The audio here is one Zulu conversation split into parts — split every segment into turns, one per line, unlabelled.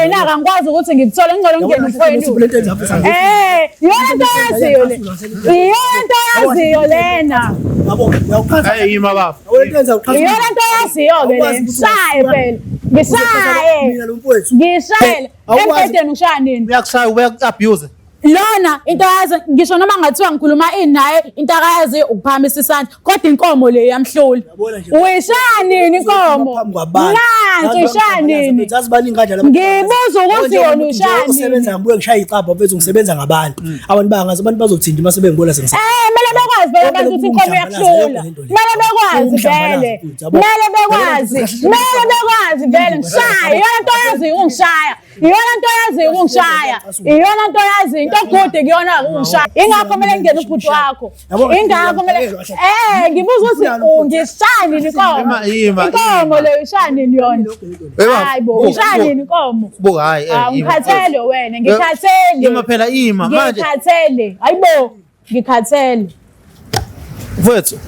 wena akangikwazi ukuthi ngikuthole ngicela ungene umfowenu iyona nto yaziyo le iyona nto yaziyo lena
Ima baba
iyona nto yaziyo ke le ngishaye phela ngishaye embedeni ushaya nini
uyakushaya uyaku-abuse
lona into yazi ngisho noma ngathiwa ngikhuluma ini naye into akayazi ukuphamisa isandla kodwa inkomo le yamhlula uyishaya nini inkomo nansi uyishaya nini ngibuza ukuthi yona uyishaya nini
usebenza ngibuye ngishaya icapha mfethu ngisebenza ngabantu abantu bangazi abantu bazothinta mase bengibona sengisa
kumele bekwazi vele abantu ukuthi inkomo yakuhlula kumele bekwazi vele kumele bekwazi vele ngishaya iyona nto yaziyo ungishaya iyona nto yaziyo ungishaya iyona nto yaziyo into kude kuyona ungishaya ingakho kumele ngene ubhuti wakho ingakho kumele ngibuza ukuthi ungishaya nini inkomo le ishaya nini yona hayibo ishaya nini inkomo
buka hayi
ngikhathele wena ngikhathele
ima phela ima manje
ngikhathele hayibo ngikhathele
mfethu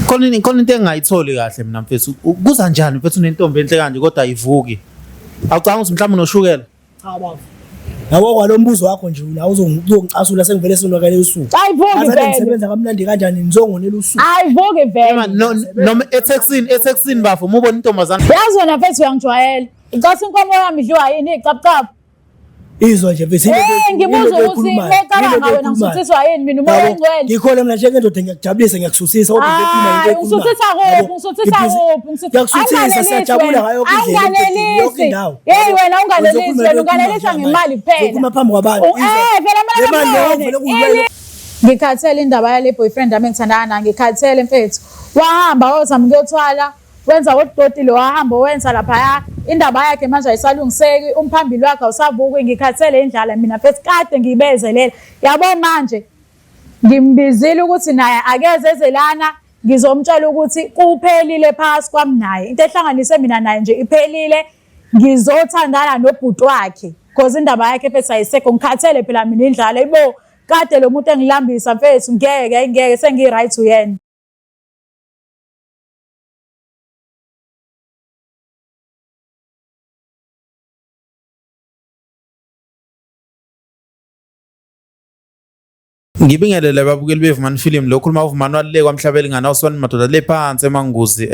khona into engayitholi kahle mina mfethu kuza njani mfethu unentombi enhle kanje kodwa ayivuki awucanga ukuthi mhlawumbe unoshukela
yabo kwalombuzo wakho nje nawo uzongicasula sengivele sonakele usuku
ayivuki vele
ngisebenza kamnandi kanjani ngizongonela usuku
ayivuki vele
noma etexini bafo ubona intombazana
yazi wena mfethu uyangijwayela icasa inkomo yami idliwa yini icapcap
izwa nje mfethu
ngibuza ukuthi mecabanga wena ngisuthiswa yini mina umoya engcwele
ngikhona mina njengendoda ngiyakujabulisa ngiyakususisa kodwa ngempilo into
ngisuthiswa
ngiyakususisa siyajabula ngayo
unganelisi hey wena unganelisi wena unganelisa ngemali kuphela
ukuma phambi kwabantu
vele ngikhathele indaba yale boyfriend ami engithandana naye ngikhathele mfethu wahamba wozama ukuyothwala wenza odoti lo wahamba wenza lapha indaba yakhe manje ayisalungiseki umphambili wakhe awusavuki ngikhathele indlala mina mfethu kade ngiyibezelela yabo manje ngimbizile ukuthi naye akeze ezelana ngizomtshela ukuthi kuphelile phakathi kwami naye into ehlanganise mina naye nje iphelile ngizothandana nobhuti wakhe because indaba yakhe mfethu ayisekho ngikhathele phela mina indlala ibo kade lo muntu engilambisa mfethu ngeke sengi-right uyena
ngibingelele babukeli bevumani film lo khuluma uvumani walile kwamhlabeli ngana uswani madoda le phansi emanguzi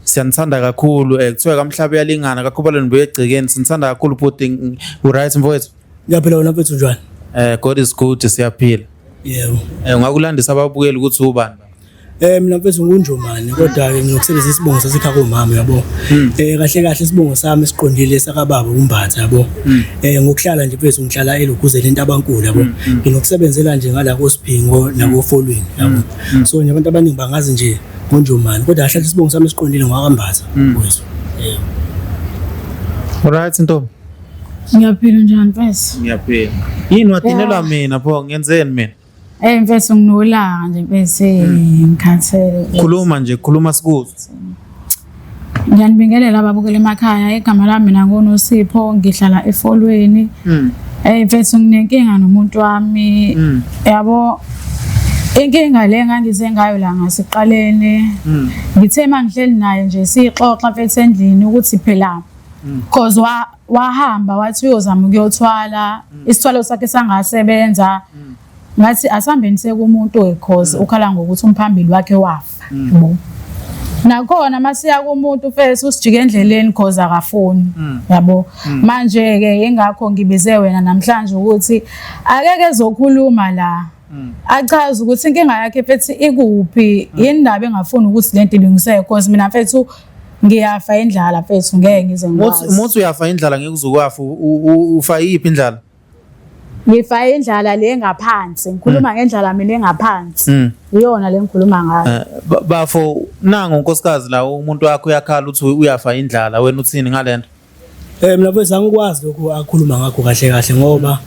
siyanithanda kakhulu kuthiwa kamhlabe yalingana kakhubaleni buye egcikeni sinithanda kakhulu bhuti uright mfowethu
ngiyaphila wena mfethu njani
God is good siyaphila
yebo
ungakulandisa ababukeli ukuthi ubani
mina mfethu ngunjomani kodwa ke nginokusebenzisa isibongo sasekhaya komama yabo kahle kahle isibongo sami siqondile sakababa umbatha yabo ngokuhlala nje mfethu ngihlala eluguzeni entabankulu yabo nginokusebenzela nje ngala koSiphingo nakoFolweni yabo so nje abantu abaningi bangazi nje ngunjomani kodwa kahle isibongo sami siqondile ngwakambatha mfethu
alright ntombi
ngiyaphila njani mfethu
ngiyaphila yini watinelwa mina pho ngenzeni mina
mfethu nginolanga nje mfethu ngikhathele
khuluma sikuzwe
ngiyanibingelela ababukeli emakhaya igama lami mina nguNosipho ngihlala eFolweni mfethu nginenkinga nomuntu wami yabo inkinga le ngangize ngayo la ngasiqaleni ngithe mangihleli naye nje sixoxa mfethu endlini ukuthi phela because wahamba wathi uyozama ukuyothwala isithwalo sakhe sangasebenza ngathi asihambeni sekumuntu wekhozi ukhala ngokuthi umphambili wakhe wafa yabo nakhona masiya kumuntu mfethu usijike endleleni because akafuni yabo manje ke ingakho ngibize wena namhlanje ukuthi akeke ezokhuluma la achaza ukuthi inkinga yakhe mfethu ikuphi indaba engafuni ukuthi lento ilungiseke because mina mfethu ngiyafa indlala mfethu ngeke ngize ngikwazi
umuntu uyafa indlala ngeke uzokwafa ufa yiphi indlala
ngifa indlala le ngaphansi ngikhuluma ngendlala mina engaphansi iyona le ngikhuluma ngayo
bafo nangu unkosikazi la umuntu wakho uyakhala uthi uyafa indlala wena uthini ngalento
mina mfethu angikwazi lokho akhuluma ngakho kahle kahle ngoba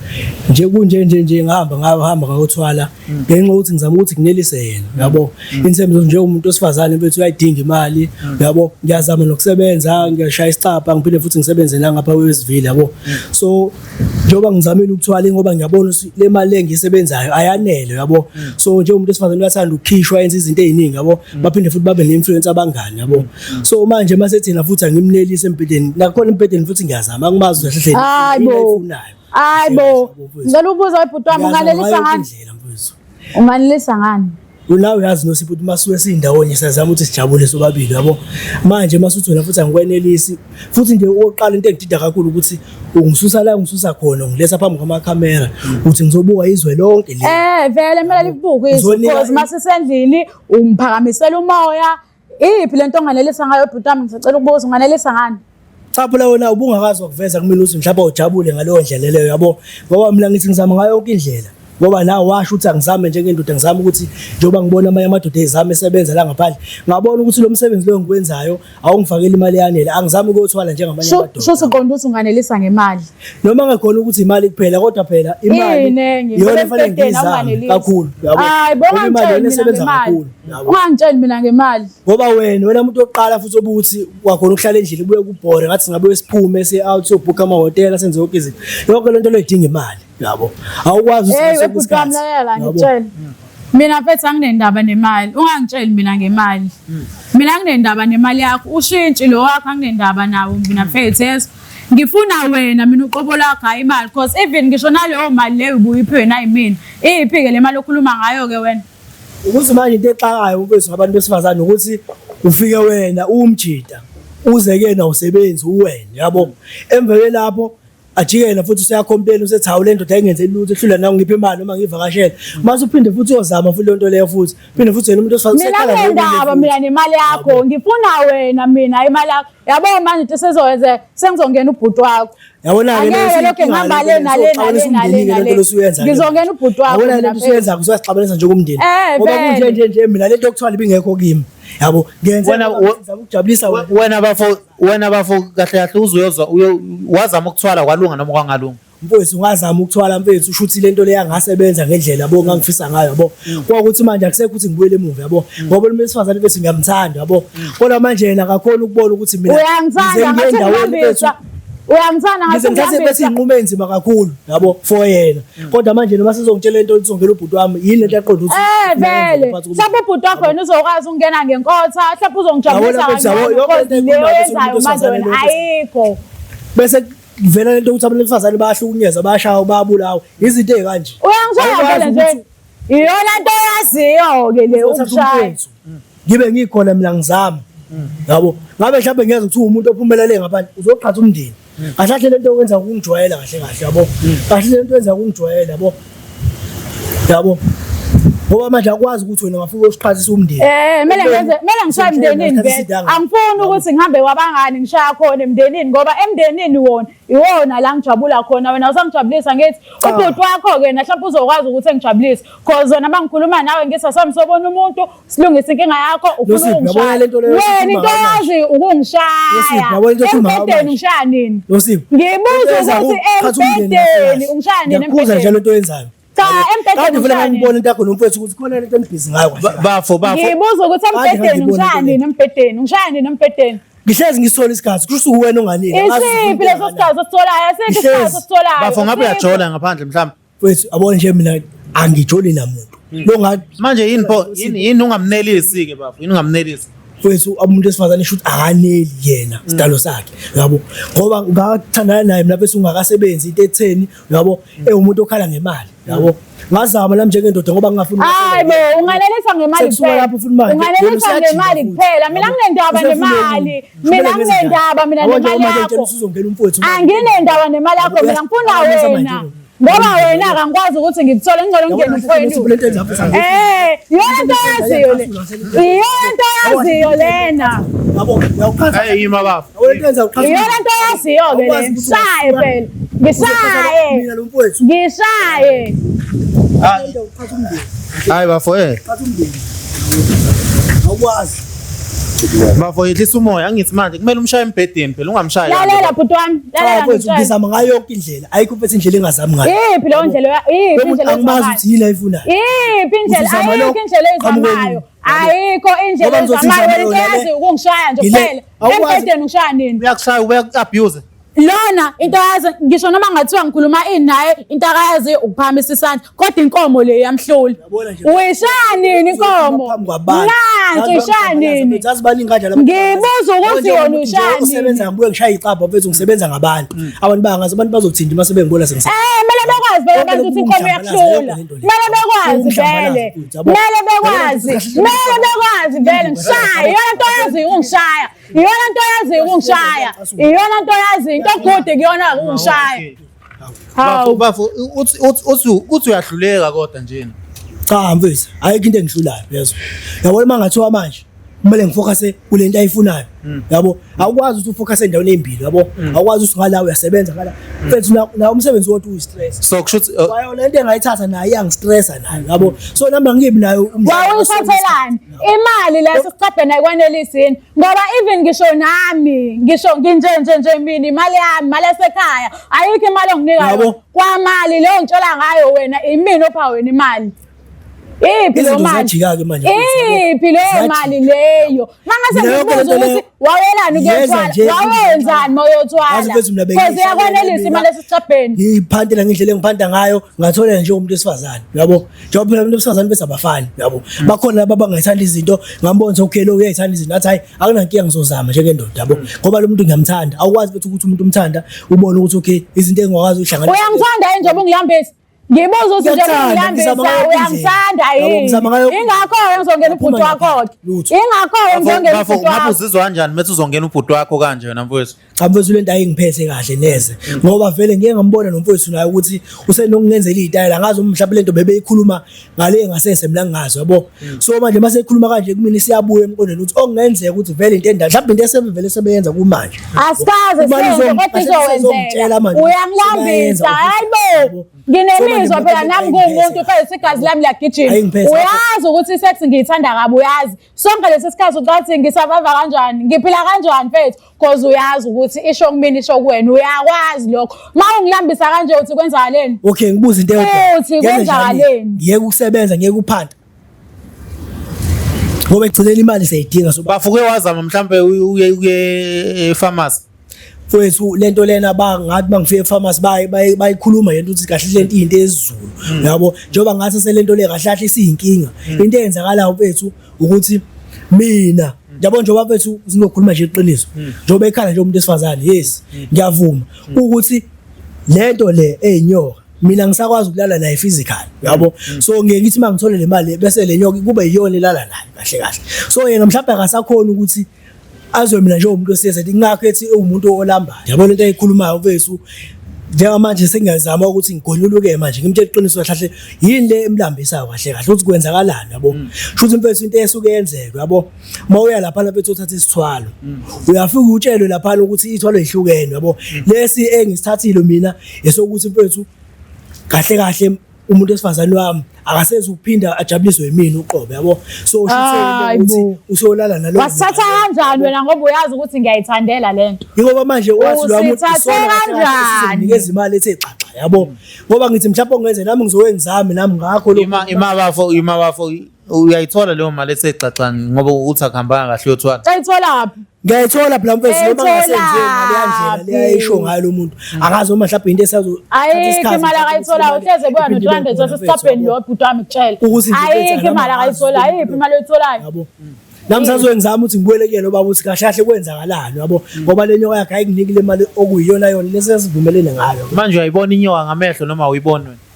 nje kunje ngahamba ngayothwala ngenxa ukuthi ngizama ukuthi nginelise yena yabo insemzo nje umuntu osifazane mfethu uyayidinga imali yabo ngiyazama nokusebenza ngiyashaya isicapha ngiphinde futhi ngisebenze la ngapha kwesivile yabo so njengoba ngizamile ukuthwala ngoba ngiyabona ukuthi le mali engisebenzayo ayanele yabo. So nje umuntu esifazane uyathanda ukukhishwa yenza izinto eziningi yabo, baphinde futhi babe ne-influence abangani yabo. So manje mase thina futhi angimnelise empedeni, nakhona empedeni futhi ngiyazama angimazi kahle hle
hayibo ngicela ubuza webhuti wami unganelisa ngani? Unganelisa ngani?
Unawe uyazi noSipho ukuthi masuke sindawonye siyazama ukuthi sijabule sobabili yabo. Manje masuthi wena futhi angikwenelisi futhi nje oqala into engidida kakhulu ukuthi ungisusa la ngisusa khona ngilesa phambi kwamakhamera uthi ngizobuka izwe lonke le.
Vele kumele libuke izwe because masisendlini umphakamisela umoya. Iphi lento onganelisa ngayo bhuti wami ngisacela ukubuza unganelisa ngani?
Cha phela wena ubungakazi ukuveza kumina ukuthi mhlawumbe ujabule ngaleyo ndlela leyo yabo. Ngoba mina ngithi ngizama ngayo yonke indlela. Ngoba nawe washo ukuthi angizame njengendoda ngizama ukuthi njengoba ngibona amanye amadoda ezame esebenza la ngaphandle ngabona ukuthi lo msebenzi lo ngikwenzayo awungifakeli imali yanele angizami ukuyothwala njengamanye amadoda.
Sho siqonda ukuthi unganelisa ngemali
noma ngakhona ukuthi imali kuphela kodwa phela imali iyona efanele ngizame kakhulu yabo.
Hayi imali esebenza kakhulu. Ungangitsheli mina ngemali
ngoba wena umuntu oqala futhi obuthi wakhona ukuhlala endlini ubuye kubhore ngathi singabe siphume se-out sobook amahhotela senze yonke izinto yonke lento lo idinga imali yabo. Awukwazi
ngitshela mina mfethu anginendaba nemali ungangitsheli mina ngemali. Mina anginendaba nemali yakho ushintshi lo wakho anginendaba nawo mina mfethu yes ngifuna wena mina uqobo lakho hayi imali because even ngisho naleyo mali leyo ubuyiphiwe nayimina iphi ke le mali okhuluma ngayo ke wena
ukuthi manje into exakayo mfethu ngabantu besifazane ukuthi ufike wena umjida uze ke na usebenzi uwena yabo emvele lapho ajikela futhi usiyacomplain usethi hawu lento ayingenze lutho ehlula nawe ngiphe imali noma ngivakashela mase uphinde futhi uyozama futhi lento leyo futhi phinde futhi wena umuntu osifazane
mina ngendaba mina nemali yakho ngifuna wena mina imali yakho yabo manje into sezoyenze sengizongena ubhuti wakho
yabona
ke lokho ngihamba le ngizongena ubhuti wakho
yabona lento usuyenza kusixabanisa njengokumndeni ngoba kunje mina lento okuthiwa ibingekho kimi yabo ngenza ukujabulisa
wena bafo kahle kahle uzuyozwa wazama ukuthwala kwalunga noma kwangalunga
mfowethu ungazama ukuthwala mfethu ushuthi lento le yangasebenza ngendlela yabo ngangifisa ngayo yabo kwakuthi manje akusekho ukuthi ngibuyele emuva yabo ngoba lo mesifazane bese ngiyamthanda yabo kodwa manje yena akakhona ukubona ukuthi mina
uyangithanda
ngathi bese inqumo enzima kakhulu yabo for yena kodwa manje noma sizongitshela lento uzongena ubhuti wami yini lento yaqonda ukuthi
vele mhlawumbe ubhuti wakho wena uzokwazi ukungena ngenkotha mhlawumbe uzongijabulisa manje wena ayikho
bese vela lento ukuthi abantu besifazane bayahlukunyezwa bayashaya bayabulawa izinto ezikanje
uyangishaya phela nje iyona nto yaziyo ke le ukushaya
ngibe ngikhona mina ngizama yabo ngabe mhlawumbe ngiyeza ukuthi umuntu ophumelele ngaphandle uzoqhatha umndeni kahle lento okwenza ukungijwayela kahle kahle yabo kahle lento yenza ukungijwayela yabo ngoba manje akwazi ukuthi wena ngafika usiqhathisa umndeni
mele ngishaya emndenini vele angifuni ukuthi ngihambe kwabangani ngishaya khona emndenini ngoba emndenini iwona la ngijabula khona wena usangijabulisa ngithi ubhuti wakho ke na mhlawumbe uzokwazi ukuthi engijabulise because wena mangikhuluma nawe ngisasami sobona umuntu silungisa inkinga yakho ufuna ukungishaya wena into yazi ukungishaya empedeni ngishaya nini ngibuza ukuthi empedeni ngishaya nini
empedeni nje lento yenzayo
cha empedeni
vele ngibona into yakho nomfowethu ukuthi khona lento engibhizi ngayo
bafo
ngibuza ukuthi empedeni ngishaya nini empedeni ngishaya nini empedeni
ngihlezi ngisola isikhathi kusho uwena onganini
isiphi leso sikhathi ositholayo asikho isikhathi ositholayo
bafo ngabe uyajola ngaphandle mhlawumbe
mfowethu abone nje mina angijoli namuntu lo ngathi
manje yini ungamnelisi ke bafo yini ungamnelisi
mfowethu umuntu esifazane shoot akaneli yena sidalo sakhe yabo ngoba ngathandana naye mina bese ungakasebenzi into etheni yabo umuntu okhala ngemali yabo ngazama la njengendoda ngoba ngingafuni
hayibo unganelisa ngemali kuphela unganelisa ngemali kuphela mina nginendaba nemali mina nemali yakho anginendaba nemali yakho mina ngifuna wena ngoba wena akangikwazi ukuthi ngikuthole ngicela ungene mfowethu iyona nto yaziyo lena
yabo uyaqhatha
yima bafo
iyona nto yaziyo ke le ngishaye phela ngishaye
hayi bafo
awukwazi
bafo yehlisa umoya angithi manje kumele umshaye embedeni phela ungamshayi
lalela bhuti wami lalela
ngizama ngayo yonke indlela ayikho mfethu indlela engazami ngayo
iphi leyo ndlela
angimazi ukuthi yini ayifunayo
iphi indlela ayikho indlela ezamayo ayikho indlela ezamayo into yazi ukungishaya nje kuphela embedeni ngishaya nini
uyakushaya uyaku-abuse
lona into yazi ngisho noma ngathiwa ngikhuluma ini naye into akayazi ukuphamisa isandla kodwa inkomo le yamhlula uyishaya nini inkomo nansi uyishaya nini
baningi kanjalo
ngibuza ukuthi yona uyishaya nini
usebenza ngibuye ngishaya icapha mfethu ngisebenza ngabantu abantu bangazi abantu bazothinta mase bengibona sengisebenza
kumele bekwazi vele abantu ukuthi inkomo iyakuhlula kumele bekwazi vele kumele bekwazi vele ngishaya iyona nto yazi ungishaya iyona nto yazi ungishaya iyona nto yazi into good kuyona ungishaya
Bafo uthi uyahluleka kodwa nje
cha mfethu ayikho into engihlulayo lezo yabona mangathiwa manje kumele ngifocuse kule nto ayifunayo yabo awukwazi ukuthi ufocuse endaweni ezimbili yabo awukwazi ukuthi ngala uyasebenza ngala mfethu na umsebenzi wonke uyistress
so kushuthi
wayona into engayithatha nayo iyangistressa nayo yabo so nami ngibi nayo
wawuyithathelani imali leso sicabhe nayo kwanelisini ngoba even ngisho nami ngisho nginje mina imali yami mali esekhaya ayikho imali onginikayo kwamali leyo ngitshela ngayo wena imini opha wena imali iphi lo mali iphi leyo mali leyo mangase ngibuza ukuthi wawelani ukuyotwala wawenzani mawuyothwala because yakwanelisa imali esicabheni
ngiphantela ngendlela engiphanda ngayo ngathola nje umuntu wesifazane yabo njengoba phela umuntu wesifazane bese abafani yabo bakhona laba abangayithanda izinto ngambona okay lo uyayithanda izinto athi hayi akunankinga ngizozama njengendoda yabo ngoba lo muntu ngiyamthanda awukwazi ukuthi umuntu umthanda ubone ukuthi okay izinto engingakwazi uhlanganisa
uyamthanda njengoba ungihambisa ngibuza ukuthi nje ngiyambisa uyamthanda yini ingakho ngizongena ubhuti wakho ingakho ngizongena ubhuti wakho
ngabe uzizwa kanjani mase uzongena ubhuti wakho kanje wena mfowethu
cha mfowethu lento ayingiphethe kahle neze ngoba vele ngeke ngambona nomfowethu naye ukuthi usenokungenzela izitayela ngazi umhlawumbe lento bebeyikhuluma ngale ngasese mina ngingazi yabo so manje mase ekhuluma kanje kumina siyabuya emqondweni ukuthi okungenzeka ukuthi vele into endala mhlawumbe into esebevele sebeyenza kumanje
asikaze kodwa izowenzela uyamlambisa hayibo nginemizwa phela nami ngumuntu phela igazi lami liyagijima uyazi ukuthi isex ngiyithanda kabi uyazi sonke lesi sikhathi ucathi ngisavava kanjani ngiphila kanjani mfethu because uyazi ukuthi isho kumina isho kuwena uyakwazi lokho mawungilambisa kanje uthi kwenzakaleni
okay ngibuza into eyodwa
uthi kwenzakaleni
ngiyeke ukusebenza ngiyeke uphanda ngoba egcineni imali seyidinga so
bafuke wazama mhlambe uye e-pharmacy
mfowethu lento lena bangathi bangifike e-pharmacy bayikhuluma yento ukuthi kahle lento into ezizulu yabo njoba ngathi selento le kahle kahle isiyinkinga into eyenzakalayo mfethu ukuthi mina yabo njoba mfethu sinokhuluma nje iqiniso njoba ekhala nje umuntu esifazane yes ngiyavuma ukuthi lento le eyinyoka mina ngisakwazi ukulala naye physical yabo so ngeke ngithi mangithole le mali bese le nyoka kube yiyona elala naye kahle kahle so yena mhlawumbe akasakhona ukuthi azwe mina nje umuntu osiyeza ngakho ethi umuntu olambayo yabona into ayikhulumayo mfethu njengamanje sengiyazama ukuthi ngigonyuluke manje ngimtshela iqiniso kahle yini le emlambisayo kahle kahle ukuthi kwenzakalani yabo futhi mfethu into esuke yenzeka yabo mawuya lapha mfethu uthatha isithwalo uyafika utshelwe lapha ukuthi ithwalo ihlukene yabo lesi engisithathile mina esokuthi mfethu kahle kahle umuntu esifazane wami akasezi ukuphinda ajabuliswe yimini uqobo yabo so ushithe ukuthi usolala nalo
wasithatha kanjani wena ngoba uyazi ukuthi ngiyayithandela lento
ngoba manje wathi lo muntu unikeza imali ethe xaxa yabo ngoba ngithi mhlawumbe ongenze nami ngizowenzami nami ngakho lo
imabafo uyayithola leyo mali ethe xaxa ngoba uthi akuhambanga kahle yothwala
ayithola laphi
ngiyayithola phela mfethu noma ngasenze ngale ndlela leyisho ngayo lo muntu akazi uma mhlawumbe into esazo
ayikho imali akayithola uhleze buya no-300 wasesicabheni lo bhuti wami kutshela ayikho imali akayithola ayiphi imali oyitholayo
yabo nami sazongizama ukuthi ngibuyelekele baba ukuthi kahle kahle kwenzakalani yabo ngoba le nyoka yakhe ayikuniki le mali okuyiyona yona lesesivumelene ngayo
manje uyayibona inyoka ngamehlo noma uyibona wena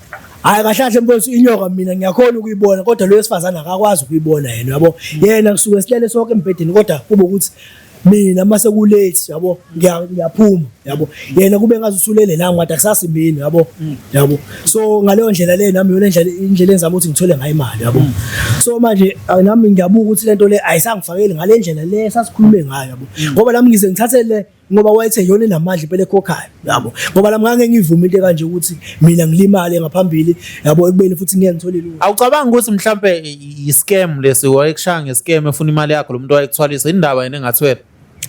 hayi kahle kahle mfowethu inyoka mina ngiyakhona ukuyibona kodwa lo wesifazana akakwazi ukuyibona yena yabo yena kusuke silele sonke embedeni kodwa kube ukuthi mina mase ku late yabo ngiyaphuma yabo yena kube ngazi usulele la ngathi akusasi mina yabo so ngaleyo ndlela le nami yona indlela enzama ukuthi ngithole ngayo imali yabo so manje nami ngiyabuka ukuthi lento le ayisangifakeli ngale ndlela le sasikhulume ngayo yabo ngoba nami ngize ngithathele ngoba wayethe yona enamandla impela ekhokhayo yabo ngoba nami ngeke ngivuma into kanje ukuthi mina ngilimale ngaphambili yabo ekubeni futhi ngeke ngithole lutho
awucabanga ukuthi mhlambe i-scam lesi wayekushaya nge-scam efuna imali yakho lo muntu wayekuthwalisa indaba yena engathwele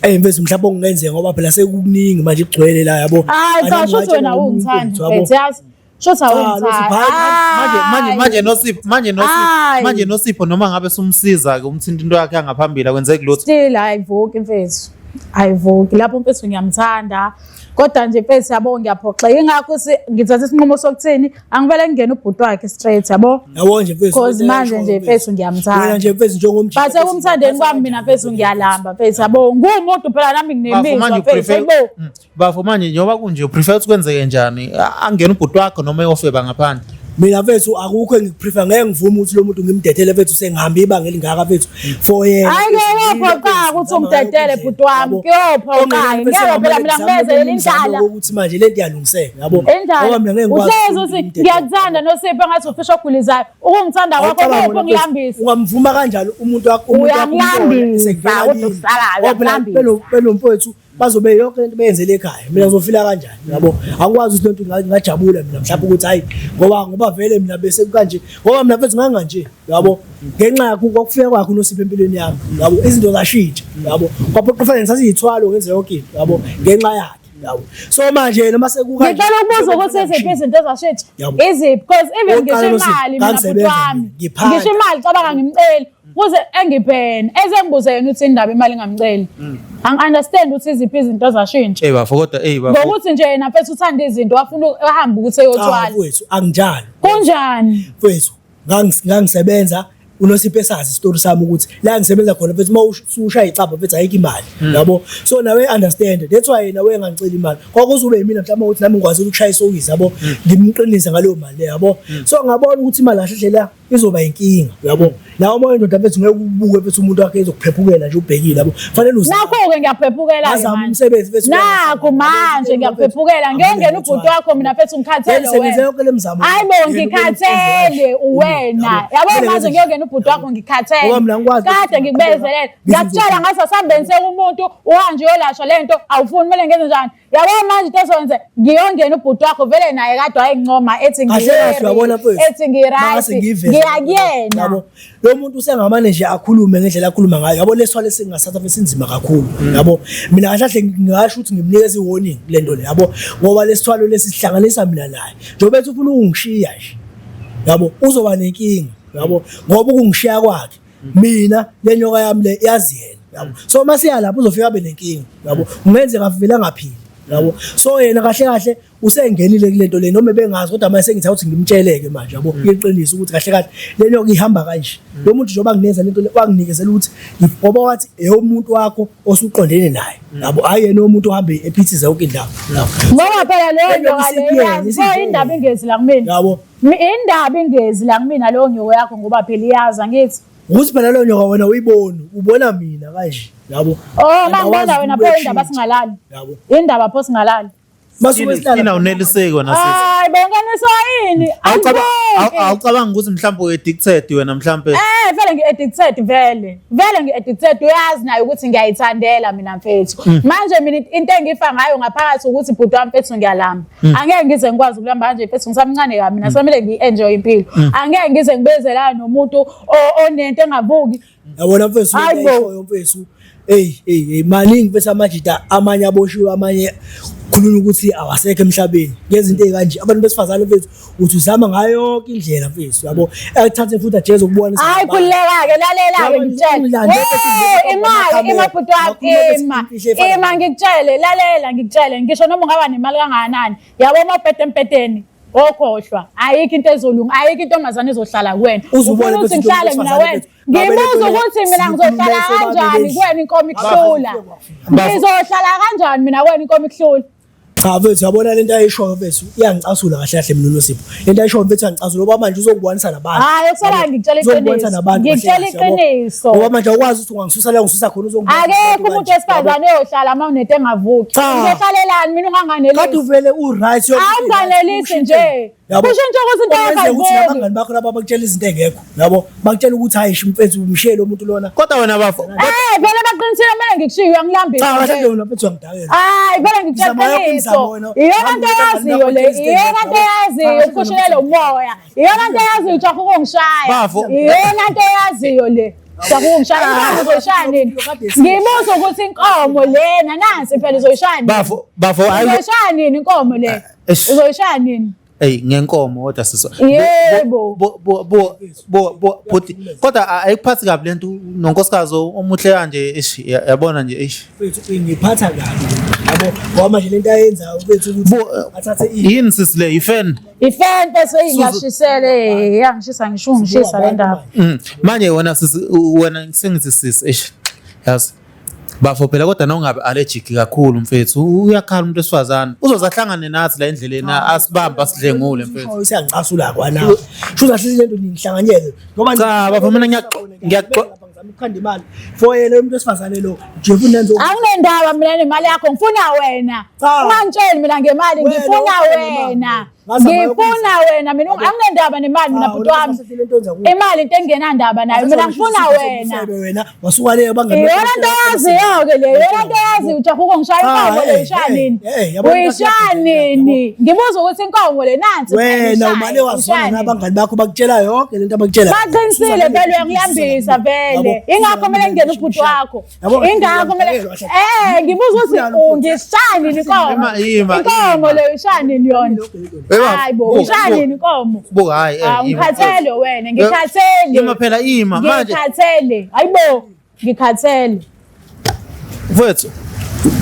mfethu mhlawumbe ongenzeka ngoba phela sekukuningi manje igcwele la yabo
hayi cha shothi wena ungithanda mfethu yazi shothi awungithanda
manje nosipho noma ngabe sumsiza ke umthinta into yakhe yangaphambili akwenzeki lutho
still ayivuki mfethu ayivuki lapho mfethu ngiyamthanda kodwa nje mfethu yabo ngiyaphoxeka ingakho ngithatha isinqumo sokuthini angivele ngingena ubhuti wakhe straight yabo
nje mfethu
because manje nje mfethu ngiyamthanda
wena nje mfethu njengomjiki
bathe kumthandeni kwami mina mfethu ngiyalamba mfethu yabo ngumuntu phela nami nginemizwa mfethu yebo
bafo manje njengoba kunje uprefer ukuthi kwenzeke njani angena ubhuti wakho noma eyofeba ngaphandle
mina mfethu akukho engikuprefer ngeke ngivume ukuthi lo muntu ngimdedele mfethu sengihamba ibanga elingaka mfethu for yena
hayi ngiyaphoqa ukuthi umdedele bhuti wami ngiyophoqa ngeke phela mina ngibezelela indala
ukuthi manje lento iyalungiseka yabo
ngoba mina ngeke ngikwazi ukuthi ngiyakuthanda noSipho ngathi ufisha okulizayo ukungithanda kwakho lokho ngiyambisa
ungamvuma kanjalo umuntu wakho
uyangiyambisa
ukuthi pelo mfowethu bazobe yonke lento beyenzele ekhaya mina ngizofila kanjani yabo angikwazi ukuthi lento ngajabula mina mhlawumbe ukuthi hayi ngoba vele mina bese kanje ngoba mina mfethu nganga nje yabo ngenxa yakho kokufika kwakho noSipho empilweni yami yabo izinto zashintsha yabo kwapho kufanele ngithathe izithwalo ngenze yonke into yabo ngenxa yakhe yabo so manje noma sekukhanya
ngicela ukubuza ukuthi eziphi izinto ezashintsha iziphi because even ngisho imali mina bhuti wami ngisho imali cabanga ngimcela kuze engiphene ezengibuze yena uthi indaba imali ngamcela angi-understand ukuthi iziphi izinto ezashintsha
bafo kodwa bafo
ngokuthi nje yena mfethu uthanda izinto wafuna ahamba ukuthi eyotshwala
mfethu anginjalo
kunjani
mfethu ngangisebenza uNosipho esazi isitori sami ukuthi la ngisebenza khona mfethu mawushaya icapha mfethu ayikho imali yabo so nawe understand that's why nawe engangicela imali kwakuzobe yimina mhlawumbe ukuthi nami ngikwazi ukushaya isokisi yabo ngimqinise ngaleyo mali yabo so ngabona ukuthi imali kahle la izoba inkinga yabo nawo moyo ndoda mfethu ngeke ubuke mfethu umuntu wakhe ezokuphephukela nje ubhekile yabo fanele
nakho-ke ngiyaphephukela
azama umsebenzi mfethu
nakho manje ngiyaphephukela ngengena ubhuti wakho mina mfethu ngikhathele wena hayi bo ngikhathele uwena yabo manje ngiyongena ubhuti wakho ngikhathele kade ngikubezelele ngiyakutshela ngathi asambeni sekumuntu uhanje uyolashwa lento awufuni kumele ngenze njani yabo manje into ezokwenze ngiyongena ubhuti wakho vele naye kade wayengincoma ethi ngiyright ngiyakuyena
yabo lo muntu usengamane nje akhulume ngendlela akhuluma ngayo yabo lesithwale singasatha besinzima kakhulu yabo mina kahle ngingasho ukuthi ngimnikeza iwarning lento le yabo ngoba lesithwalo lesihlanganisa mina naye njengoba ethi ufuna ukungishiya nje yabo uzoba nenkinga yabo ngoba ukungishiya kwakhe mina lenyoka yami le yazi yena yabo so masiya lapho uzofika abe nenkinga yabo ungenze ngavela ngaphili yabo so yena kahle usengenile kulento le noma bengazi kodwa manje sengithatha ukuthi ngimtsheleke manje yabo ngiqinisa ukuthi kahle lenyoka ihamba kanje lo muntu njengoba ngineza lento le wanginikezela ukuthi ngoba wathi umuntu wakho osuqondene naye yabo hayi yena umuntu ohambe ephithiza yonke indawo
ngoba phela leyo nyoka leyo so indaba ingezi la kumina
yabo
indaba ingezi la kumina leyo nyoka yakho ngoba phela iyaza ngithi
ukuthi phela leyo nyoka wena uyibona ubona mina kanje yabo
mangibona wena phela indaba singalali
yabo
indaba pho singalali
ina uneliseko nasisi
hayi bonganiswa yini
awucabanga ukuthi mhlawumbe uyaddicted wena mhlawumbe
vele ngi-addicted vele ngi-addicted uyazi nayo ukuthi ngiyayithandela mina mfethu manje mina into engifa ngayo ngaphakathi ukuthi bhuti wami mfethu ngiyalamba angeke ngize ngikwazi ukulamba kanje mfethu ngisamncane kabi mina samele ngi-enjoy impilo angeke ngize ngibezelana nomuntu onento engavuki
yabona mfethu ayishoyo mfethu maningi mfethu amajida amanye aboshiwe amanye khuluma ukuthi awasekho emhlabeni ngezinto ezikanje abantu besifazane mfethu uthi uzama ngayo yonke indlela mfethu yabo ekuthathe futhi ajeze ukubona
hayi khuleka-ke lalela-ke ngitshele imali emabhuti wami ima ngikutshele lalela ngikutshele ngisho noma ungaba nemali kangakanani yabo mawubhede empedeni okhohlwa ayikho into ezolunga ayikho intombazane ezohlala kuwena ufuna ukuthi ngihlale mina wena ngibuza ukuthi mina ngizohlala kanjani kuwena inkomo ikuhlula ngizohlala kanjani mina wena inkomo ikuhlula
cha mfethu yabona lento ayishoyo mfethu iyangicasula kahle kahle mina noSipho lento ayishoyo mfethu yangicasula ngoba manje uzongibonisa nabantu
hayi kusala ngitshela iqiniso
ngoba manje awukwazi ukuthi ungangisusa la ngisusa khona uzongibonisa
akekho umuntu wesifazane oyohlala uma unento engavuki ngizohlalelani mina unganganelisi
kade uvele u-right
awunganelisi nje kusho nje ukuthi into
ukuthi abangani bakho laba bakutshela izinto engekho yabo bakutshela ukuthi hayi mfethu umshiyele lo muntu lona
kodwa wena bafo
vele baqinisile kumele ngikushiye uyangilambisa
cha kahle wena mfethu wangidakela
hayi vele ngikutshela iqiniso iyona nto yaziyo le iyona nto yaziyo ukukhushulele umoya iyona nto yaziyo ujaha ukungishaya iyona nto yaziyo le ngishaya uzoyishaya nini ngibuza ukuthi inkomo lena nansi phela uzoyishaya nini
bafo
uzoyishaya nini inkomo le uzoyishaya nini
ngenkomo kodwa siso
yebo
kodwa ayikuphathi kabi lento nonkosikazi omuhle kanje yabona nje
ngiphatha kabi yabo ngoba manje lento ayenzayo mfethu ukuthi athathe
yini sisi le ifan
bese ingashisele yangishisa ngisho ngishisa le ndaba.
Manje wena sengithi sisi yazi bafo phela kodwa nawungabe allergic kakhulu mfethu uyakhala umuntu esifazana uzozahlangane nathi la endleleni asibamba sidlengule mfethu
usiyangicasula kwana shuza hlezi lento nihlanganyele ngoba
cha bafo mina
ukhanda imali for yena umuntu esifazane lo nje kunenzo
Anginendaba mina nemali yakho ngifuna wena ungangitsheli mina ngemali ngifuna wena mina anginendaba nemali mina bhuti wami imali into engenandaba nayo mina ngifuna wena
wasuka leyo bangani
yona nto yaziyo ke leyo yona nto yazi ujaha ukungishaya inkomo le ishanini uyishanini ngibuza ukuthi inkomo le nansi
wena umane wazona nabangani bakho bakutshela yonke lento abakutshela
baqinisile vele uyangiyambisa vele ingakho kumele ngene ubhuti wakho ingakho kumele ngibuza ukuthi ungishanini inkomo le ishanini yona hayibo ushanini inkomo
buka hayi
ngikhathele wena ngikhathele
ima phela ima manje
ngikhathele hayibo ngikhathele
mfethu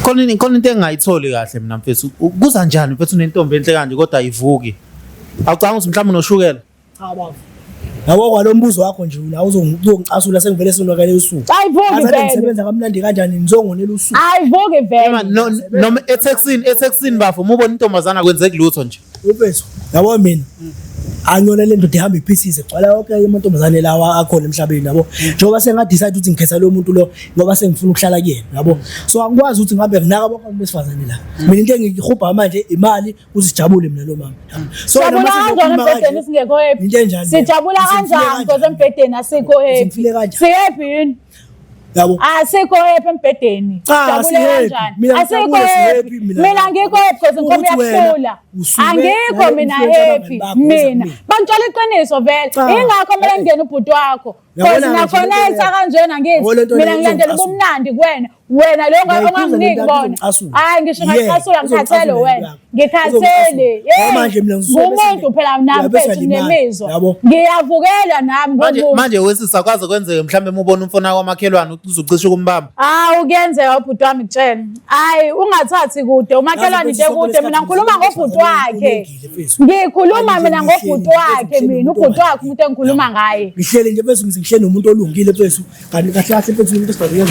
khona into engayitholi kahle mina mfethu kuza njani mfethu unentombi enhle kanje kodwa ayivuki awucanga ukuthi mhlawumbe unoshukela
cha baba yabo kwalombuzo wakho nje la uzongicasula sengivele sonakale usuku
ayivuki vele
nisebenza kamnandi kanjani nizongonela usuku
ayivuki vele
noma etexini bafo mubona intombazana kwenzeke lutho nje
mfethu yabo mina anyona lento ihamba iphithise gcwala yonke amantombazane lawa akhona emhlabeni yabo njengoba sengadecide ukuthi ngikhetha lo muntu lo ngoba sengifuna ukuhlala kuyena yabo so angikwazi ukuthi ngabe nginaka bonke besifazane la mina into engihubha manje imali uzijabule mina lo mama
so embhedeni singekho happy
into enjani
sijabula kanjani because embhedeni asikho happy siyephi
yabo
asikho happy embhedeni jabule kanjani asikho happy mina ngikho happy because ngikomo yakuhlula angikho mina happy mina bangitshela iqiniso vele ingakho kumele ngene ubhuti wakho because nakhonetha kanjena ngithi mina ngilandela ubumnandi kuwena wena lo onganginiki bona hayi ngisho ngicasula ngikhathele wena ngikhathele
manje mina
ngumuntu phela nami mfethu nemizwa ngiyavukela nami
manje wesisakwazi kwenzeke mhlambe mubona umfona kwamakhelwane uzocisha ukumbamba
kuyenzeka ubhuti wami kutshela hayi ungathathi kude umakhelwane into kude mina ngikhuluma ngobhuti wakhe ngikhuluma mina ngobhuti wakhe mina ubhuti wakhe umuntu engikhuluma ngaye
ngihlele nje bese ngihlele nomuntu olungile bese kanti kahle kahle bese umuntu esibhekile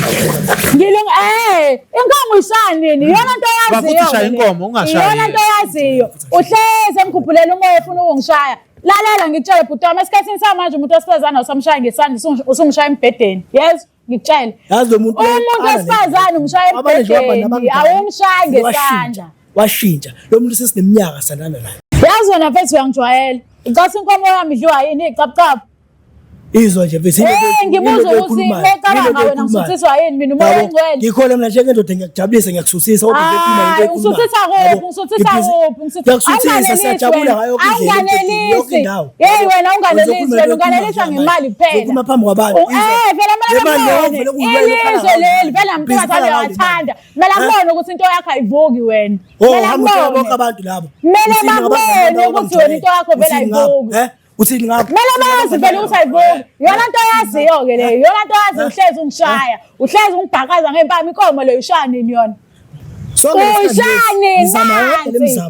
inkomo ishanini yona nto yaziyo
bakuthi inkomo ungashaya
yona nto yaziyo uhleze emkhuphulela umoya ufuna ukungishaya lalela ngitshele bhuti wami esikhathini samanje umuntu osifazana usamshaya ngesandla usungishaya embhedeni yes ngikutshela
yazi lo muntu
osifazana umshaya embhedeni awumshaya ngesandla
washintsha lo muntu sesineminyaka sandana naye
yazi wena mfethu uyangijwayela ucathi inkomo yami idliwa yini icapcap
izwa nje bese
ngibuza ukuthi ngicabanga wena ngisuthiswa yini mina umoya engcwele
ngikhona mina njengendoda ngiyakujabulisa ngiyakususisa kodwa ngempilo into
ngiyakususisa
siyajabula ngayo
hey wena unganelisi ngemali kuphela
kuma phambi kwabantu
vele ilizwe leli vele mntwana thanda uyathanda mela ngibone ukuthi into yakho ayivuki wena
mela bonke abantu labo
mela babone ukuthi wena into yakho vele ayivuki
uthini ngapha
mela bazi vele ukuthi ayivuki yona nto yaziyo ke leyo yona nto yazi uhlezi ungishaya uhlezi ungibhakaza ngempama inkomo leyo ishanini yona uyishanini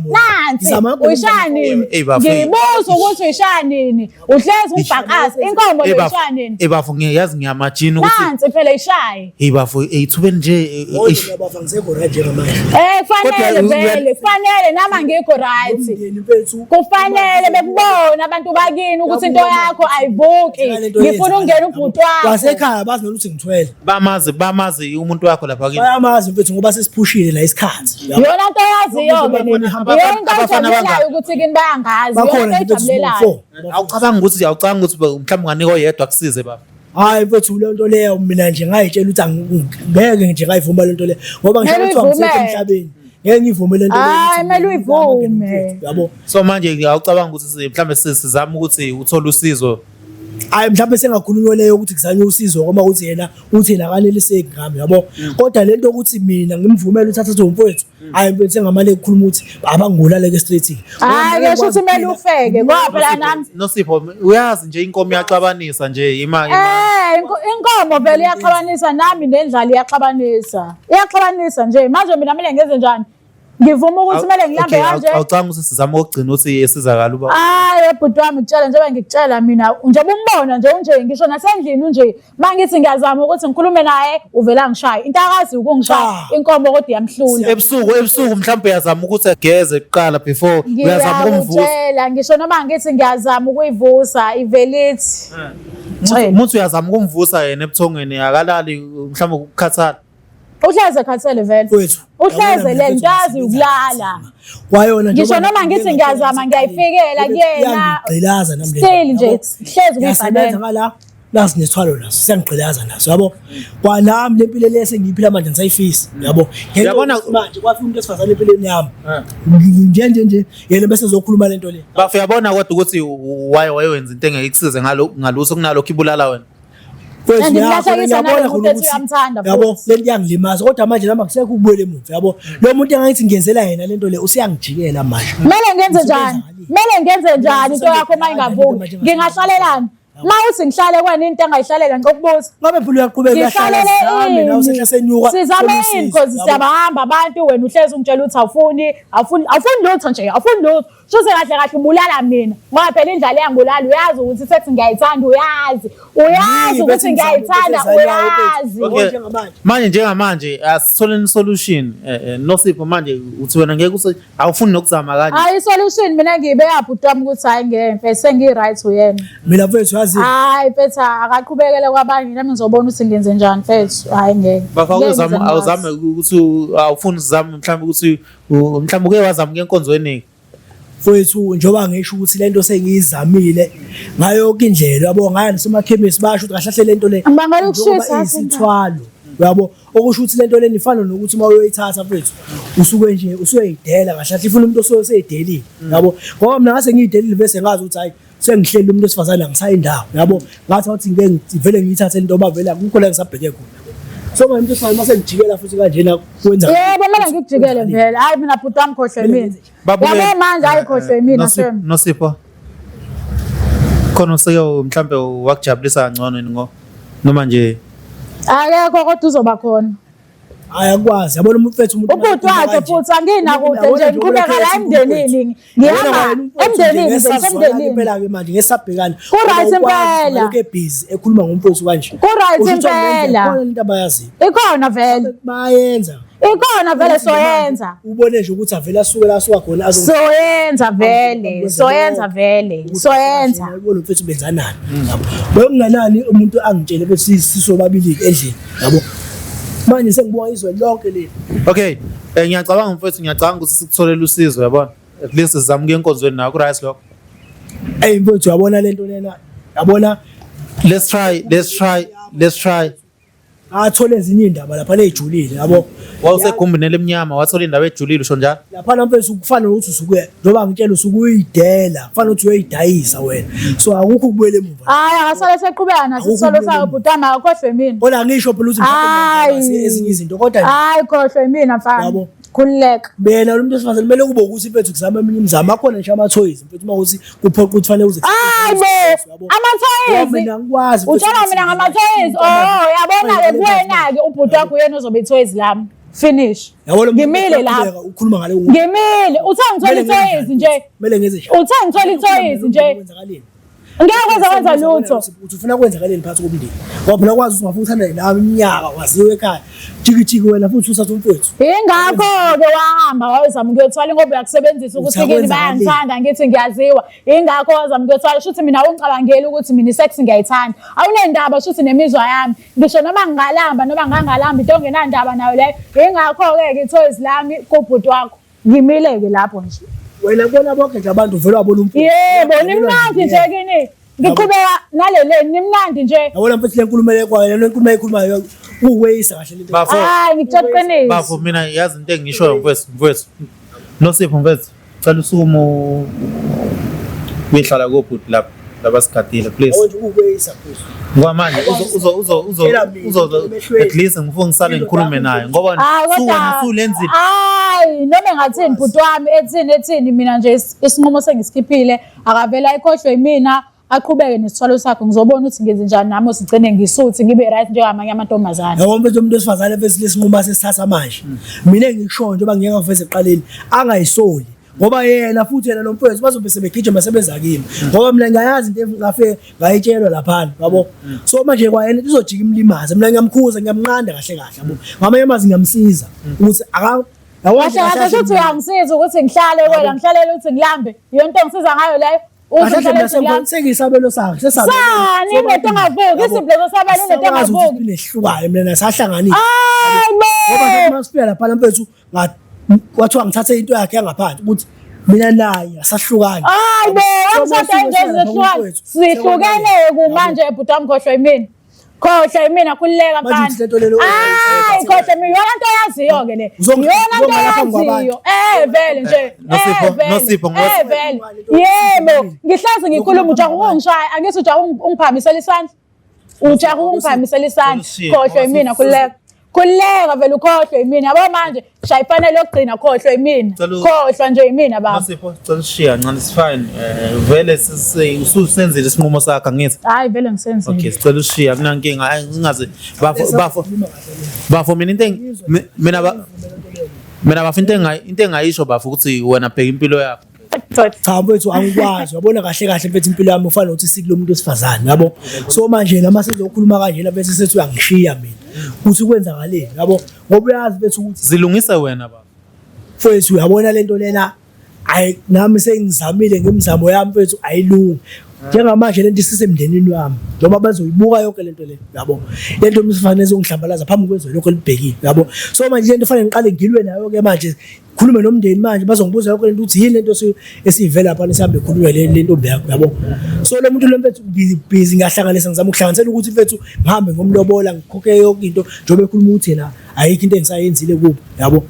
nansi uyishanini ngibuza ukuthi uyishanini uhlezi ungibhakaza inkomo leyo ishanini
ebafu ngiyazi ngiyamajini ukuthi
nansi phela ishaye
ebafu eyithubeni nje
baba ngizekho right njengamanje
kufanele vele kufanele nama ngikho right kufanele bekubona abantu bakini ukuthi into yakho ayivuki ngifuna ungena ubhuti wakho
wasekhaya bazi ukuthi ngithwele
bamazi umuntu wakho lapha kini
bayamazi mfethu ngoba sesiphushile la isikhathi
yona nto yaziyo ke nina yona ngajabulayo ukuthi kini bayangazi yona ngajabulelayo
awucabanga ukuthi mhlawumbe unganika oyedwa kusize baba
hayi mfethu le nto leyo mina nje ngayitshela ukuthi ngeke nje ngayivuma le nto leyo ngoba ngisho ukuthi ngisethe emhlabeni ngeke ngivume le nto leyo
hayi mele uyivume
yabo
so manje awucabanga ukuthi mhlawumbe sizama ukuthi uthola usizo
hayi mhlawumbe sengakhulunywa leyo ukuthi kuzanywe usizo uma uthi yena kaneliseki ngami yabo kodwa lento ukuthi mina ngimvumela uthatha umfowethu hayi mfethu sengamale ukukhuluma ukuthi abangibulale ke street
hayi ke shothi kumele ufeke ngoba phela nami
Nosipho uyazi nje inkomo iyaxabanisa nje
inkomo vele iyaxabanisa nami nendlala iyaxabanisa nje manje mina kumele ngenze njani ngivuma ukuthi kumele ngilambe kanje
awucanga ukuthi sizama ukugcina ukuthi esizakala uba
hayi ebhuti wami ngitshela njengoba ngikutshela mina njengoba umbona nje unje ngisho nasendlini unje mangithi ngiyazama ukuthi ngikhulume naye uvela ngishaya into akazi ukungishaya inkomo kodwa iyamhlula
ebusuku mhlawumbe yazama ukuthi ageze kuqala before uyazama ukumvusa
ngisho noma ngithi ngiyazama ukuyivusa ivelithi
umuntu uyazama ukumvusa yena ebuthongweni akalali mhlawumbe ukukhathala
uhleze khathele vele uhleze le ntazi ukulala
kwayona
ngisho noma ngithi ngiyazama ngiyayifikela kuyena
ngigqilaza nami
still nje hleze kuyifanele
ngala lasi nesithwalo naso siyangigqilaza naso yabo kwanami lempilo lese ngiyiphila manje ngisayifisa yabo
yabona
manje kwafika umuntu esifazane empilweni yami nje yena bese zokhuluma lento le
bafu yabona kodwa ukuthi wayenza into engekusize ngaluso kunalokho ibulala wena
yabo lento yangilimaza kodwa manje nami akusekho ukubuyela emuva yabo lo muntu engayithi ngiyenzela yena lento le usiyangijikela manje
kumele ngenze njani into yakho mayingavuki ngingahlalelana mawuthi ngihlale kwani into engayihlalela ngokubuza
ngabe phela uyaqhubeka uyahlala nami nawe sehlasenyuka
sizame inkozi siyabahamba abantu wena uhlezi ungitshela ukuthi awufuni lutho nje awufuni lutho shose kahle ubulala mina ngoba phela indlala yangulala uyazi ukuthi sethi ngiyayithanda uyazi ukuthi ngiyayithanda uyazi
manje njengamanje asitholeni solution Nosipho manje uthi wena ngeke awufuni nokuzama kanje
hayi solution mina ngiyibeka bhuti wami ukuthi hayi ngeke sengi-right uyena
mina mfethu yazi
hayi mfethu akaqhubekele kwabanye nami ngizobona ukuthi ngenze njani mfethu hayi ngeke
awuzame ukuthi awufuni uzame mhlawumbe ukuthi mhlawumbe uke wazama ngenkonzo yeningi
mfethu njoba ngisho ukuthi lento sengiyizamile ngayo yonke indlela yabo ngaya nasemakhemisi basho ukuthi kahle lento le
ngibangela ukushisa
isithwalo yabo okusho ukuthi lento le nifana nokuthi uma uyoyithatha mfethu usuke nje usuyidela kahle ifuna umuntu oseyideli yabo ngoba mina ngase ngiyidelile bese ngazi ukuthi hayi sengihleli umuntu esifazana ngisayindawo yabo ngathi ukuthi ngeke ngivele ngiyithathe lento obavela akukho la ngisabheke khona so manje umuntu esifazana mase ngijikela futhi kanjena kwenza
yebo mina ngikujikele vele hayi mina bhuti wami khohlwe mina yabo manje ayikhohlwe mina shem
Nosipho khona useke mhlambe wakujabulisa kangcono noma nje
akekho kodwa uzoba khona
hayi akwazi yabona umuntu mfethu umuntu
ubhuti wakhe futhi anginakude nje ngiqhubeka la emndenini ngihamba emndenini ngisemndenini
phela ke manje ngesabhekana
ku-right impela
ke busy ekhuluma ngomfowethu kanje
ku-right impela
khona into abayazi
ikhona vele
bayenza
ikhona vele soyenza
ubone nje ukuthi avela asuke la asuka khona
soyenza vele
ubone mfethu benzanani yabo bekunganani umuntu angitshele bese sisobabili endlini yabo manje sengibona izwe lonke le
okay ngiyacabanga mfethu ngiyacabanga ukuthi sikutholela usizo yabona at least sizamuke enkonzweni nakho right lokho
mfethu yabona lento lena yabona
let's try
athola ezinye indaba lapha lejulile yabo
wawusegumbini lemnyama wathola indaba ejulile usho njalo
lapha mfethu kufanele ukuthi usuke njoba ngitshela usuke uyidela kufanele ukuthi uyidayisa wena so akukho kubuyela emuva
hayi akasale seqhubeka naso solo sayo bhutama akhohlwe mina
bona ngisho phela ukuthi mhlawumbe ezinye izinto kodwa
hayi khohlwe mina mfana khululeka
bena lo muntu esifazane kumele kube ukuthi mfethu kuzama eminye imizamo akhona nje ama-toys mfethu uma ukuthi kuphoqa ukuthi fanele uze
ama-toys
mina ngikwazi
utshela mina ngama-toys yabona-ke kuwena-ke ubhuti wakho uyena ozobe i-toys lami finish ngimile lapho
ukhuluma ngale
ngimile uthe ngithola i-toys nje
kumele ngenze
uthe ngithola i-toys nje ngeke kwenza lutho
uthi ufuna kwenzakaleni phakathi komndeni ngoba phela kwazi ukuthi ungafuna uthanda nawe iminyaka waziwe ekhaya jikijiki wena futhi usathu mfowethu
ingakho-ke wahamba wayozama ukuyothwala ngoba uyakusebenzisa ukuthi kini bayangithanda ngithi ngiyaziwa ingakho wazama ukuyothwala shuthi mina awungicabangeli ukuthi mina isex ngiyayithanda awunendaba shuthi nemizwa yami ngisho noma ngingalamba noma ngangalamba into ongenandaba nayo leyo ingakho-ke i-toys lami kubhuti wakho ngimile-ke lapho nje
wena bona bonke nje abantu vele wabona umfowethu
yebo nimnandi nje kini ngiqhubeka naleleni nimnandi nje
yabona mfethu le nkulumo le kwayo le nkulumo eyikhulumayo uweyisa kahle lento
hayi ngikuqinisa
bafo mina yazi into engishoyo mfethu Nosipho mfethu cela usukumo uyehlala kubhuti lapha labasigadile please
awonje ukuyisa phezulu
ngoba uzo at least ngifuna ngisale ngikhulume naye ngoba suwena sulenzile
hayi noma ngathini bhuti wami ethini mina nje isinqumo sengisikhiphile akavela ikhohlwe yimina aqhubeke nesithwalo sakhe ngizobona ukuthi ngenze njani nami usigcine ngisuthi ngibe right njengamanye amantombazana
yabo mfethu umuntu wesifazane bese lesinqumo sesithatha manje mina ngikusho nje ngeke ngaveze eqaleni angayisoli ngoba yena futhi yena nomfowethu bazobe sebegijima sebenza kimi ngoba mina ngayazi into engafike ngayitshelwa lapha yabo so manje kwayena izojika imlimaze mina ngiyamkhuza ngiyamnqanda kahle yabo ngamanye amazi ngiyamsiza ukuthi
kahle ukuthi uyangisiza ukuthi ngihlale wena ngihlalele ukuthi ngilambe yonto engisiza ngayo leyo
sengisabelo sakhe
sesabelo sani into engavuki isiblezo sabalo into engavuki
lehlukayo mina sahlanganisa ngoba masifika lapha mfethu kwathiwa ngithathe into yakhe yangaphansi ukuthi mina naye asahlukani
hayi bo angisathe ngezihlukani sihlukene kumanje ebhuti wami khohlwa yimina khohlwa yimina khulileka mfana hayi khohlwa mina yona into yaziyo ke le yona into yaziyo vele nje
Nosipho
vele yebo ngihlazi ngikhuluma ujaha ungishaya angithi ujaha ungiphamisela isandla ujaha ungiphamisela isandla khohlwa yimina khulileka vele ukhohlwe yimina yabo manje shayifanele yokugcina khohlwe yimina khohlwa nje yimina baba
Nosipho cela sishiya ncane sifine vele sisenzile isinqumo sakhe ngithi
hayi vele ngisenzile
okay sicela ushiya mina inkinga ngingaze bafo mina bafu into engayisho bafu ukuthi wena bheka impilo yakho
cha mfethu angikwazi wabona kahle mfethu impilo yami ufana ukuthi sikulomuntu wesifazane yabo so manje lama sizokhuluma kanje bese sethi uyangishiya mina ukuthi kwenzakaleni yabo ngoba uyazi mfethu ukuthi
zilungise wena baba
mfethu uyabona lento lena ayi nami sengizamile ngemizamo yami mfethu ayilungi njengamanje lento isisemndenini wami noma bazoyibuka yonke lento le yabo lento umsifane ezongihlambalaza phambi kwezwe lokho libhekile yabo so manje lento fanele ngiqale ngilwe nayo ke manje khulume nomndeni manje bazongibuza yonke lento ukuthi yini lento esivela lapha sihambe khulume le ntombi yakho yabo so lo muntu lo mfethu busy ngahlanganisa ngizama ukuhlanganisela ukuthi mfethu ngihambe ngomlobola ngikhokhe yonke into njobe ekhuluma ukuthi yena ayikho into engisayenzile kubo yabo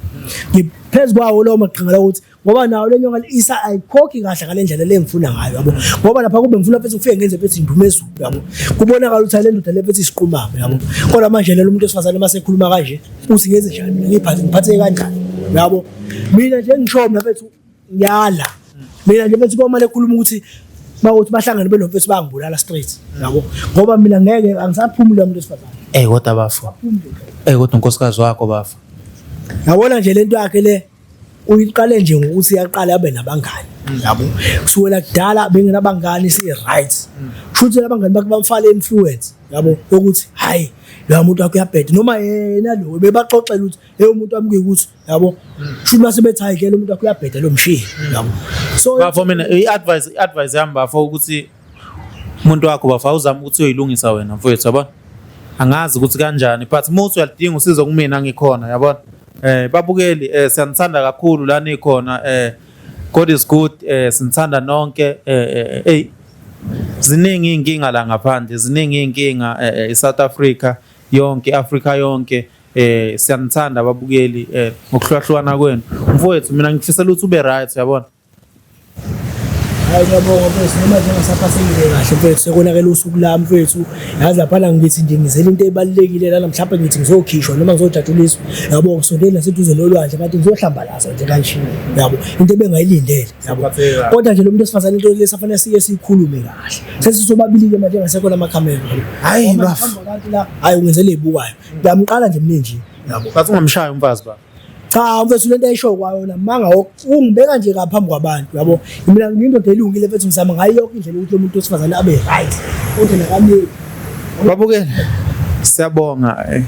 ngiphezulu kwawo lo maqhinga ukuthi ngoba nawo lenyonga isa ayikhokhi kahle ngalendlela lengifuna ngayo yabo ngoba lapha kube ngifuna mfethu ufike ngenze mfethu indumezulu yabo kubonakala ukuthi le ndoda le mfethu isiqhumama yabo kodwa manje lo muntu wesifazane mase ekhuluma kanje uthi ngenze njani mina ngiphathe kanjani yabo mina nje ngisho mina mfethu ngiyala mina nje mfethu komale ekhuluma ukuthi bawuthi bahlangane belo mfethu bangibulala straight yabo ngoba mina ngeke angisaphumula umuntu wesifazane
kodwa bafu kodwa unkosikazi wakho bafu
yabona nje lento yakhe le uyiqale nje ngokuthi yaqala abe nabangani yabo kusukela kudala bengenabangani si right futhi labangani bakhe bamfala influence yabo ukuthi hayi lo muntu wakhe uyabheda noma yena lo bebaxoxela ukuthi umuntu wami ukuthi yabo futhi mase bethi hayi ke lo muntu wakhe uyabheda lo mshiya yabo so
bafo mina i-advice yami bafo ukuthi umuntu wakho bafo uzama ukuthi uyoyilungisa wena mfowethu yabona angazi ukuthi kanjani but most uyalidinga usizo kumina ngikhona yabona babukeli siyanithanda kakhulu la nikhona God is good sinithanda nonke ziningi inkinga la ngaphandle ziningi inkinga eSouth Africa yonke Africa yonke siyanithanda babukeli ngokuhlukahlukana kwenu mfowethu mina ngifisela ukuthi ube right yabona
hayi ngiyabonga mfethu noma nje ngasaphathekile kahle mfethu sekonakela usuku lami mfethu yazi lapha ngithi nje ngizela into ebalekile lana mhlawumbe ngithi ngizokhishwa noma ngizojatshuliswa yabo ngisondela naseduze nolwandle kanti ngizohlambalaza nje kanje yabo into ebengayilindele yabo kodwa nje lo muntu wesifazane into lesafanele siye sikhulume kahle sesisobabili ke manje ngasekho lamakhamera hayi bafu la hayi ungenzele ibukayo ngiyamqala nje mina nje
yabo kathi ungamshaya umfazi ba
cha mfethu lento ayisho kwayo namanga ungibeka nje ngaphambi kwabantu yabo mina ngindoda elungile mfethu ngizama ngayo yonke indlela ukuthi lo muntu wesifazane abe right kodwa nakamye
babukeli siyabonga